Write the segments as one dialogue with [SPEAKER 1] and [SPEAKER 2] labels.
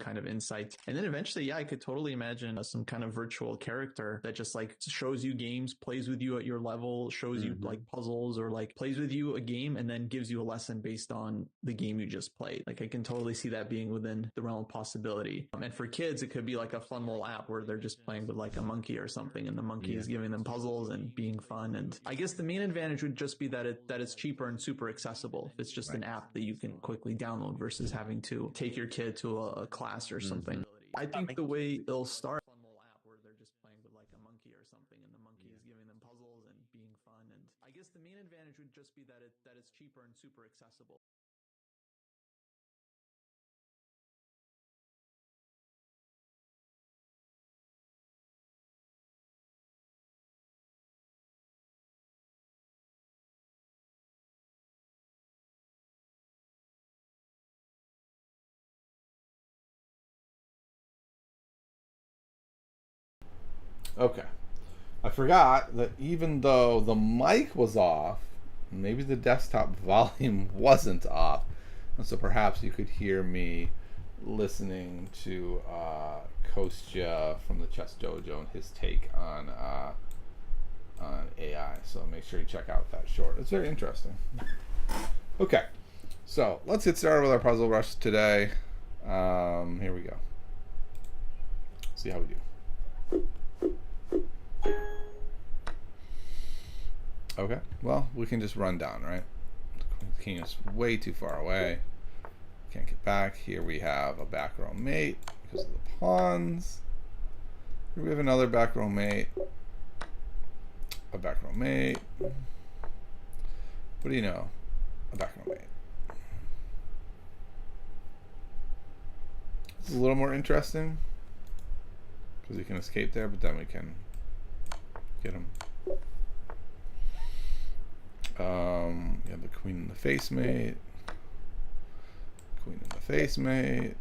[SPEAKER 1] kind of insight. And then eventually, yeah, I could totally imagine some kind of virtual character that just like shows you games, plays with you at your level, shows you like puzzles, or like plays with you a game and then gives you a lesson based on the game you just played. Like I can totally see that being within the realm of possibility. And for kids, it could be like a fun little app where they're just playing with like a monkey or something, and the monkey is giving them puzzles and being fun. And I guess the main advantage would just be that it's cheaper and super accessible. If it's just an app that you can quickly download versus having to take your kid to a class or something. I think the way it'll start where they're just playing with like a monkey or something, and the monkey is giving them puzzles and being fun. And I guess the main advantage would just be that it's cheaper and super accessible.
[SPEAKER 2] Okay. I forgot that even though the mic was off, maybe the desktop volume wasn't off. And so perhaps you could hear me listening to Kostya from the Chess Dojo and his take on AI. So make sure you check out that short. It's very interesting. Okay. So let's get started with our puzzle rush today. Here we go. See how we do. Okay, well, we can just run down, right? The king is way too far away. Can't get back. Here we have a back row mate because of the pawns. Here we have another back row mate. A back row mate. What do you know? A back row mate. It's a little more interesting because we can escape there, but then we can get him. You have the queen in the face mate, queen in the face mate,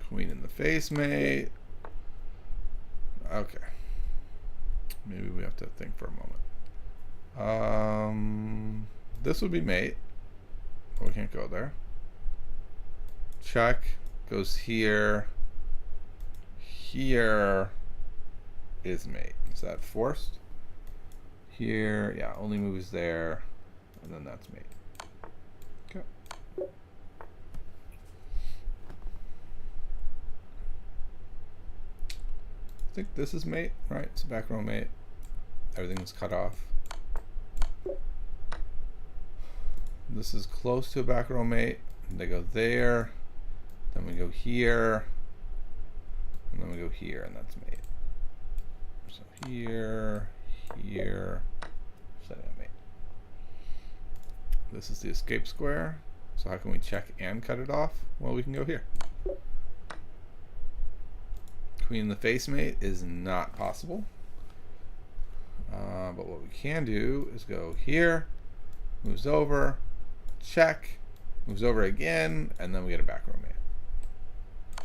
[SPEAKER 2] queen in the face mate. Okay, maybe we have to think for a moment. This would be mate. Oh, we can't go there. Check goes here. Here is mate. Is that forced? Here, yeah, only moves there, and then that's mate. Okay. I think this is mate, right? It's a back row mate. Everything's cut off. This is close to a back row mate. They go there, then we go here, and then we go here, and that's mate. So here, here, setting up mate. This is the escape square. So how can we check and cut it off? Well, we can go here. Queen in the face mate is not possible. But what we can do is go here, moves over, check, moves over again, and then we get a back row mate.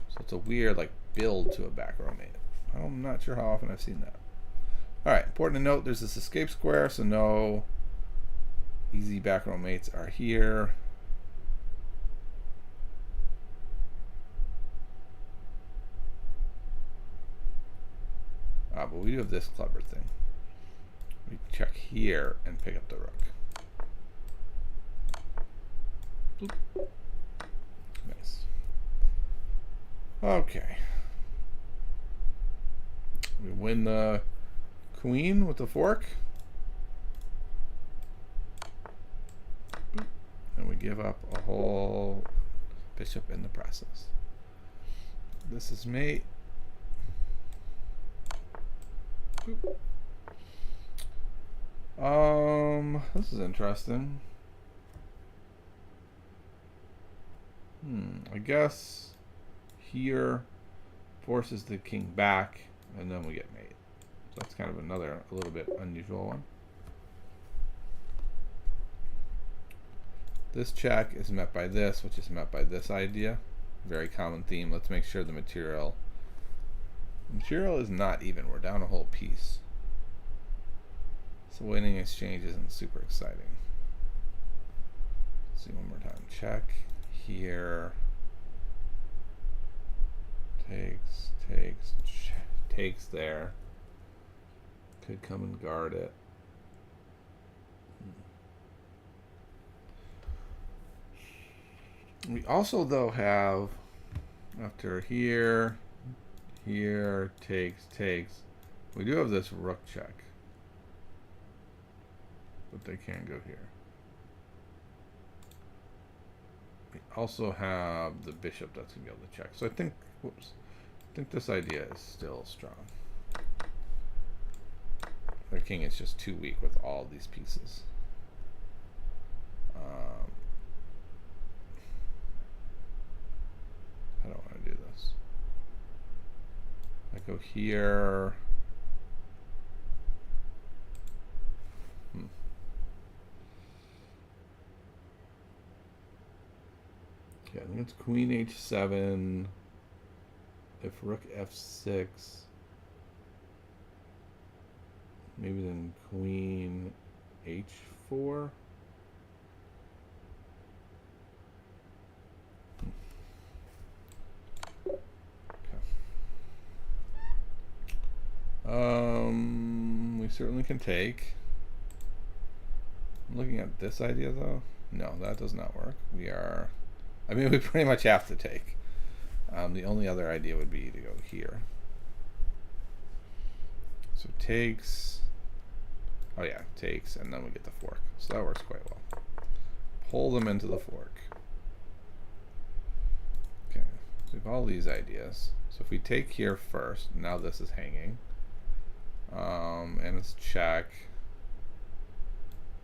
[SPEAKER 2] So it's a weird like build to a back row mate. I'm not sure how often I've seen that. Alright, important to note there's this escape square, so no easy back row mates are here. But we do have this clever thing. We check here and pick up the rook. Boop. Nice. Okay. We win the queen with the fork. And we give up a whole bishop in the process. This is mate. This is interesting. I guess here forces the king back, and then we get mate. So that's kind of another, a little bit unusual one. This check is met by this, which is met by this idea. Very common theme. Let's make sure the material is not even. We're down a whole piece. So winning exchange isn't super exciting. Let's see one more time. Check here. takes there. Could come and guard it. We also, though, have, after here, takes, we do have this rook check. But they can't go here. We also have the bishop that's going to be able to check. So I think, I think this idea is still strong. Their king is just too weak with all these pieces. I don't want to do this. I go here. Okay, I think it's queen h7. If rook f6, maybe then queen h4. We certainly can take. I'm looking at this idea though. No, that does not work. We pretty much have to take. The only other idea would be to go here. So takes. Oh yeah, takes, and then we get the fork. So that works quite well. Pull them into the fork. Okay, so we have all these ideas. So if we take here first, now this is hanging. And it's check.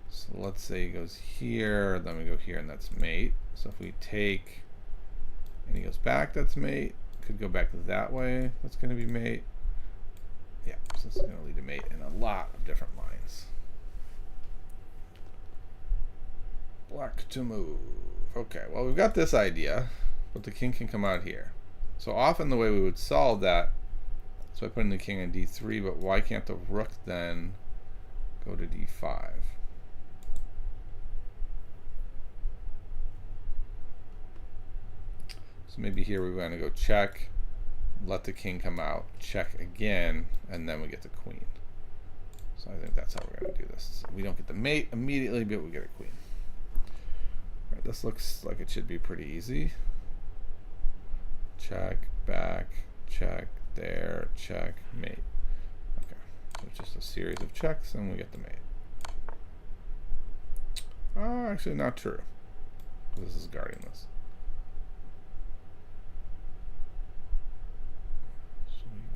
[SPEAKER 2] So let's say he goes here, then we go here, and that's mate. So if we take, and he goes back, that's mate. Could go back that way, that's going to be mate. Yeah, so this is going to lead to mate in a lot of different lines. Black to move. Okay, well, we've got this idea, but the king can come out here. So often the way we would solve that is by putting the king on d3, but why can't the rook then go to d5? So maybe here we want to go check, let the king come out, check again, and then we get the queen. So I think that's how we're going to do this. We don't get the mate immediately, but we get a queen. All right, this looks like it should be pretty easy. Check, back, check, there, check, mate. Okay, so it's just a series of checks, and we get the mate. Actually not true. This is guarding this.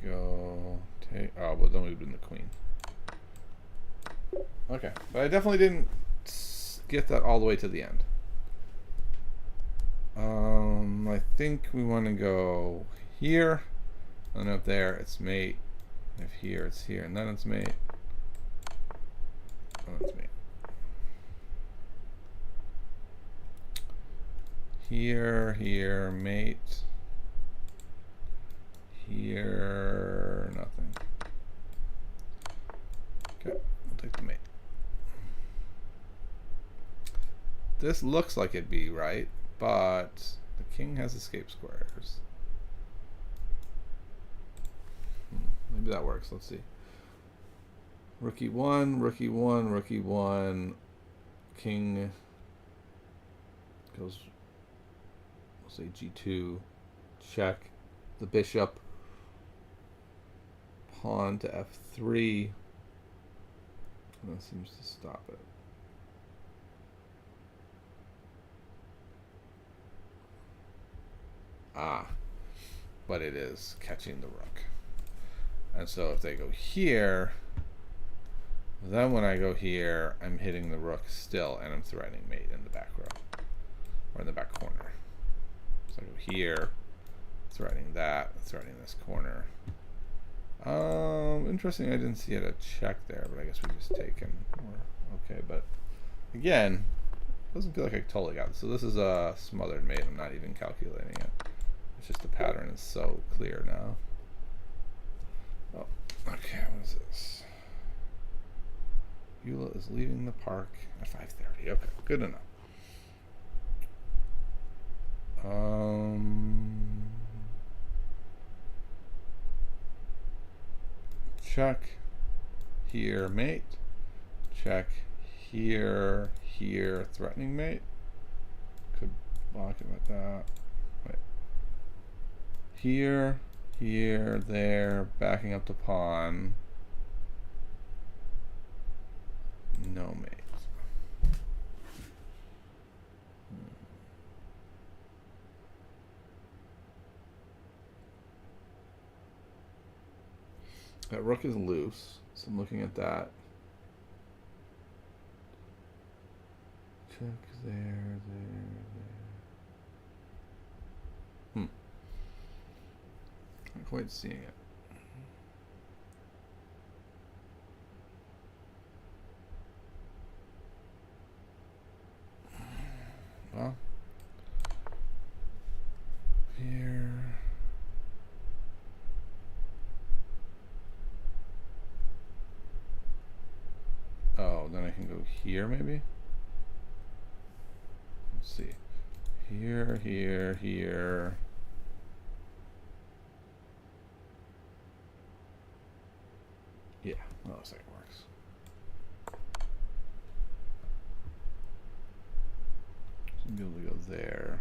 [SPEAKER 2] Go take, oh, but then we've been the queen. Okay, but I definitely didn't get that all the way to the end. I think we want to go here, and up there it's mate. If here it's here, and then it's mate. Oh, it's mate. Here, mate. Here, nothing. Okay, we'll take the mate. This looks like it'd be right, but the king has escape squares. Maybe that works. Let's see. Rook e1, rook e1, rook e1. King goes, we'll say g2, check. The bishop. Pawn to f3, and that seems to stop it. But it is catching the rook. And so if they go here, then when I go here, I'm hitting the rook still, and I'm threatening mate in the back row, or in the back corner. So I go here, threatening that, threatening this corner. Interesting, I didn't see it a check there, but I guess we just take and we're okay. But again, doesn't feel like I totally got it. So this is a smothered mate. I'm not even calculating it. It's just the pattern is so clear now. Oh, okay, what is this? Eula is leaving the park at 5:30. Okay, good enough. check. Here, mate. Check. Here, here, threatening mate. Could block it like that. Wait. Here, here, there, backing up to pawn. No mate. That rook is loose, so I'm looking at that. Check there, there. Not quite seeing it. Well, here. Oh, then I can go here maybe? Let's see. Here, here, here. Yeah, that looks like it works. So I'm able to go there.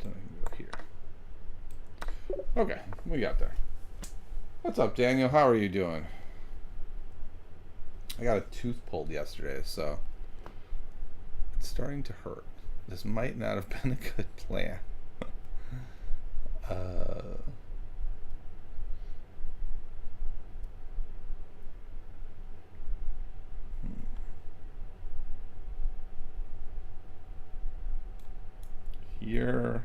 [SPEAKER 2] Then I can go here. Okay, we got there. What's up, Daniel? How are you doing? I got a tooth pulled yesterday, so it's starting to hurt. This might not have been a good plan. Here.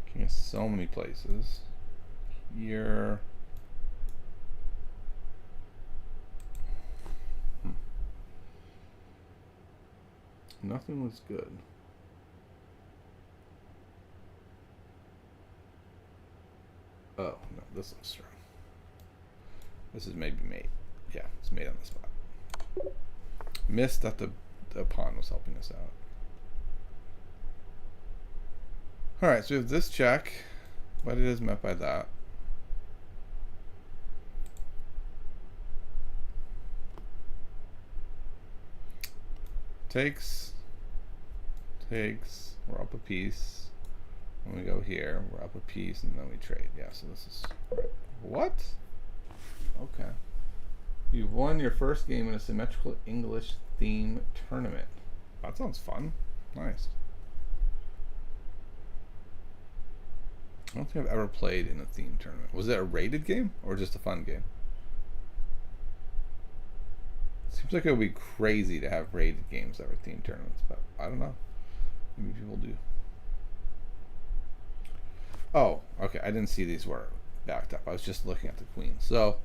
[SPEAKER 2] Looking at so many places. Here. Nothing was good. Oh, no, this looks strong. This is maybe mate. Yeah, it's mate on the spot. Missed that the pawn was helping us out. Alright, so we have this check. What it is meant by that. Takes, we're up a piece. When we go here, we're up a piece, and then we trade. Yeah, so this is right. What? Okay. You've won your first game in a symmetrical English theme tournament. That sounds fun. Nice. I don't think I've ever played in a theme tournament. Was it a rated game or just a fun game? Seems like it would be crazy to have rated games that were themed tournaments, but I don't know. Maybe people do. Oh, okay. I didn't see these were backed up. I was just looking at the queen. So,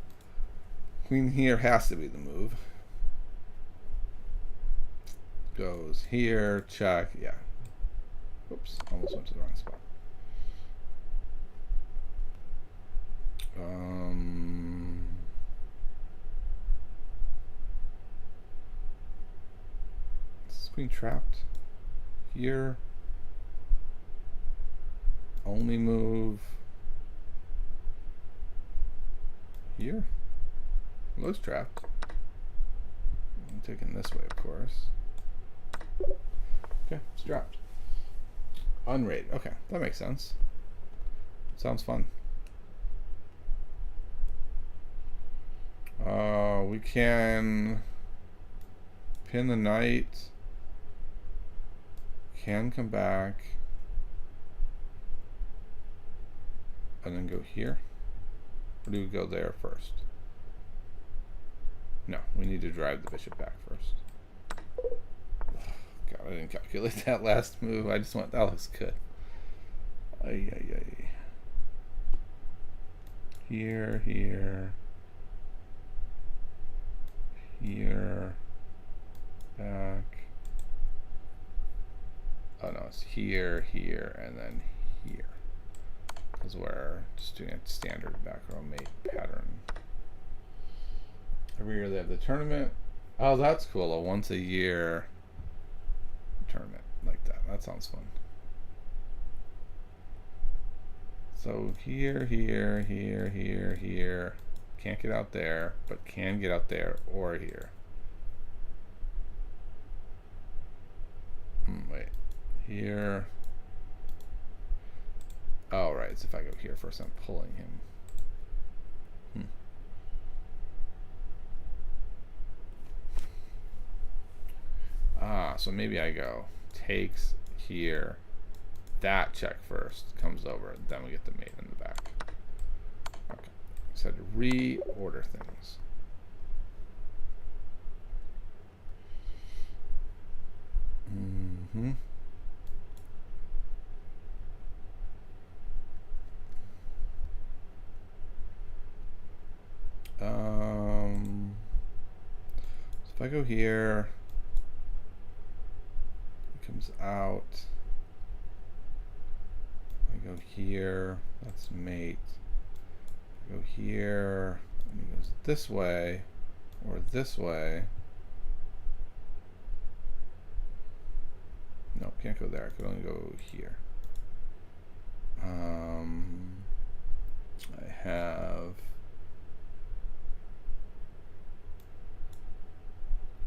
[SPEAKER 2] queen here has to be the move. Goes here, check. Yeah. Oops, almost went to the wrong spot. Queen trapped here. Only move here. Looks trapped. I'm taking this way, of course. Okay, it's trapped. Unrated. Okay, that makes sense. Sounds fun. We can pin the knight. Can come back. And then go here. Or do we go there first? No, we need to drive the bishop back first. God, I didn't calculate that last move. I just went, that looks good. Ay, ay, ay. Here, here. Here. Back. Oh no, it's here, here, and then here. Because we're just doing a standard back row mate pattern. Every year they have the tournament. Oh, that's cool. A once a year tournament like that. That sounds fun. So here, here, here, here, here. Can't get out there, but can get out there or here. Wait. Here. Oh, right. So if I go here first, I'm pulling him. So maybe I go takes here. That check first comes over, then we get the mate in the back. Okay. So to reorder things. So if I go here, it comes out. I go here, that's mate. I go here, and he goes this way, or this way. No, can't go there. I could only go here. I have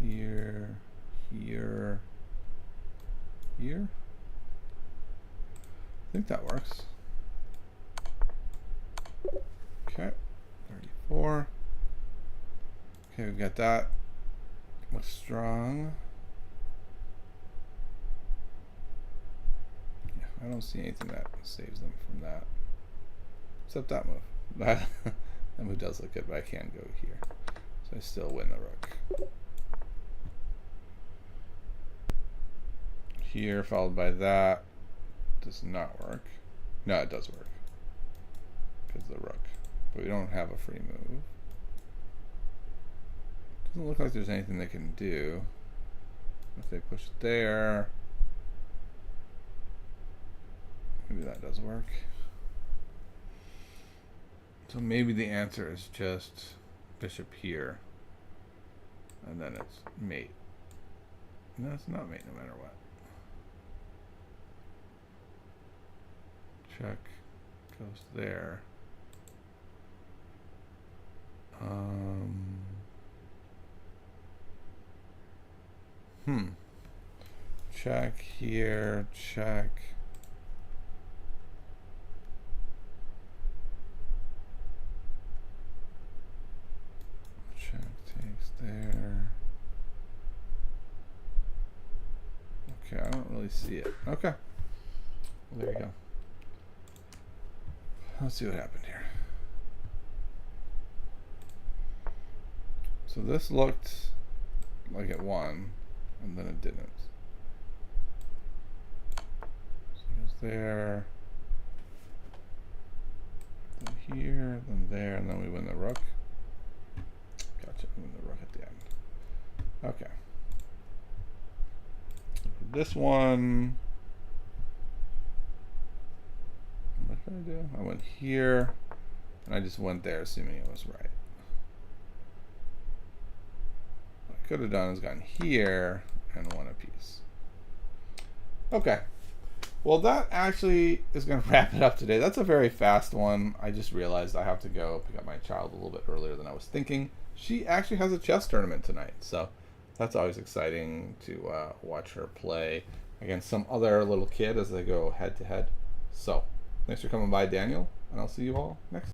[SPEAKER 2] here, here, here. I think that works. Okay, 34. Okay, we've got that. Looks strong. Yeah, I don't see anything that saves them from that. Except that move. That move does look good, but I can't go here. So I still win the rook. Here, followed by that. Does not work. No, it does work. Because the rook. But we don't have a free move. Doesn't look like there's anything they can do. If they push it there. Maybe that does work. So maybe the answer is just bishop here. And then it's mate. No, it's not mate no matter what. Check goes there. Check here, check. Check takes there. Okay, I don't really see it. Okay. Well, there you go. Let's see what happened here. So this looked like it won, and then it didn't. So it goes there, then here, then there, and then we win the rook. Gotcha, we win the rook at the end. Okay. This one, what did I do? I went here, and I just went there assuming it was right. What I could have done is gone here and won a piece. Okay. Well, that actually is going to wrap it up today. That's a very fast one. I just realized I have to go pick up my child a little bit earlier than I was thinking. She actually has a chess tournament tonight, so that's always exciting to watch her play against some other little kid as they go head to head. So, thanks for coming by, Daniel, and I'll see you all next time.